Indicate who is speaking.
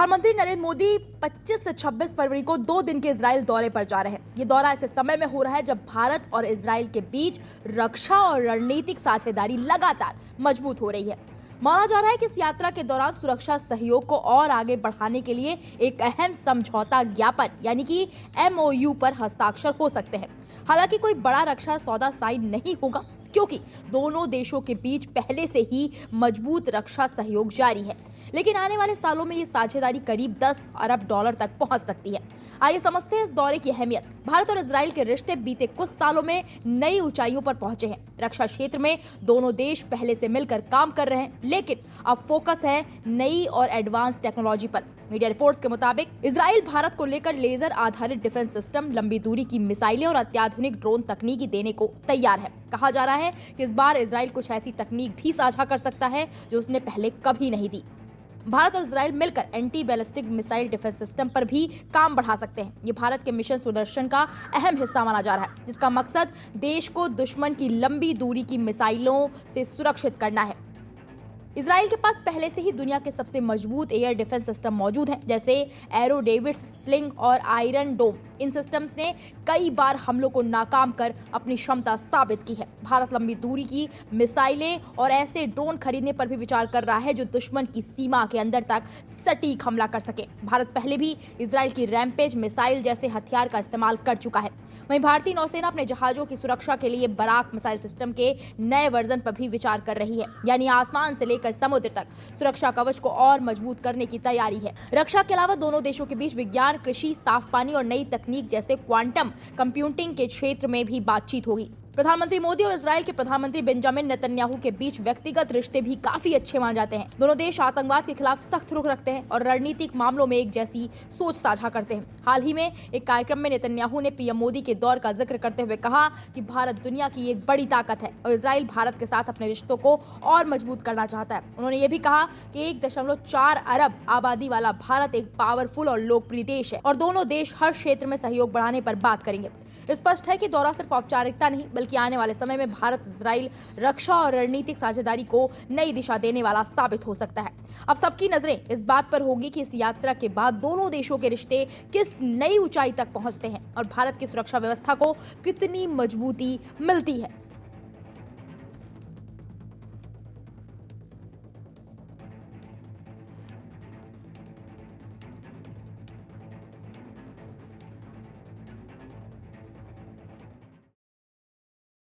Speaker 1: प्रधानमंत्री नरेंद्र मोदी 25 से 26 फरवरी को 2 दिन के इजराइल दौरे पर जा रहे हैं। ये दौरा ऐसे समय में हो रहा है जब भारत और इजराइल के बीच रक्षा और रणनीतिक साझेदारी लगातार मजबूत हो रही है। माना जा रहा है कि इस यात्रा के दौरान सुरक्षा सहयोग को और आगे बढ़ाने के लिए एक अहम समझौता ज्ञापन यानी कि MOU पर हस्ताक्षर हो सकते हैं। हालांकि कोई बड़ा रक्षा सौदा साइन नहीं होगा क्योंकि दोनों देशों के बीच पहले से ही मजबूत रक्षा सहयोग जारी है, लेकिन आने वाले सालों में ये साझेदारी करीब 10 अरब डॉलर तक पहुंच सकती है। आइए समझते हैं इस दौरे की अहमियत। भारत और इजराइल के रिश्ते बीते कुछ सालों में नई ऊंचाइयों पर पहुंचे हैं। रक्षा क्षेत्र में दोनों देश पहले से मिलकर काम कर रहे हैं, लेकिन अब फोकस है नई और एडवांस टेक्नोलॉजी पर। मीडिया रिपोर्ट्स के मुताबिक इजराइल भारत को लेकर लेजर आधारित डिफेंस सिस्टम, लंबी दूरी की मिसाइलें और अत्याधुनिक ड्रोन तकनीकी देने को तैयार है। कहा जा रहा है कि इस बार इजराइल कुछ ऐसी तकनीक भी साझा कर सकता है जो उसने पहले कभी नहीं दी। भारत और इजराइल मिलकर anti ballistic missile defence system पर भी काम बढ़ा सकते हैं। ये भारत के मिशन सुदर्शन का अहम हिस्सा माना जा रहा है, जिसका मकसद देश को दुश्मन की लंबी दूरी की मिसाइलों से सुरक्षित करना है। इजराइल के पास पहले से ही दुनिया के सबसे मजबूत एयर डिफेंस सिस्टम मौजूद हैं, जैसे एरो डेविड्स, स्लिंग और आयरन डोम। इन सिस्टम्स ने कई बार हमलों को नाकाम कर अपनी क्षमता साबित की है। भारत लंबी दूरी की मिसाइलें और ऐसे ड्रोन खरीदने पर भी विचार कर रहा है जो दुश्मन की सीमा के अंदर तक सटीक हमला कर सके। भारत पहले भी इजराइल की रैम्पेज मिसाइल जैसे हथियार का इस्तेमाल कर चुका है। वहीं भारतीय नौसेना अपने जहाजों की सुरक्षा के लिए बराक मिसाइल सिस्टम के नए वर्जन पर भी विचार कर रही है, यानी आसमान से लेकर समुद्र तक सुरक्षा कवच को और मजबूत करने की तैयारी है। रक्षा के अलावा दोनों देशों के बीच विज्ञान, कृषि, साफ पानी और नई तकनीक जैसे क्वांटम कंप्यूटिंग के क्षेत्र में भी बातचीत होगी। प्रधानमंत्री मोदी और इजराइल के प्रधानमंत्री बेंजामिन नेतन्याहू के बीच व्यक्तिगत रिश्ते भी काफी अच्छे माने जाते हैं। दोनों देश आतंकवाद के खिलाफ सख्त रुख रखते हैं और रणनीतिक मामलों में एक जैसी सोच साझा करते हैं। हाल ही में एक कार्यक्रम में नेतन्याहू ने PM मोदी के दौर का जिक्र करते हुए कहा कि भारत दुनिया की एक बड़ी ताकत है और इजराइल भारत के साथ अपने रिश्तों को और मजबूत करना चाहता है। उन्होंने ये भी कहा कि 1.4 अरब आबादी वाला भारत एक पावरफुल और लोकप्रिय देश है और दोनों देश हर क्षेत्र में सहयोग बढ़ाने पर बात करेंगे। स्पष्ट है कि दौरा सिर्फ औपचारिकता नहीं बल्कि आने वाले समय में भारत इजराइल रक्षा और रणनीतिक साझेदारी को नई दिशा देने वाला साबित हो सकता है। अब सबकी नजरें इस बात पर होंगी कि इस यात्रा के बाद दोनों देशों के रिश्ते किस नई ऊंचाई तक पहुंचते हैं और भारत की सुरक्षा व्यवस्था को कितनी मजबूती मिलती है।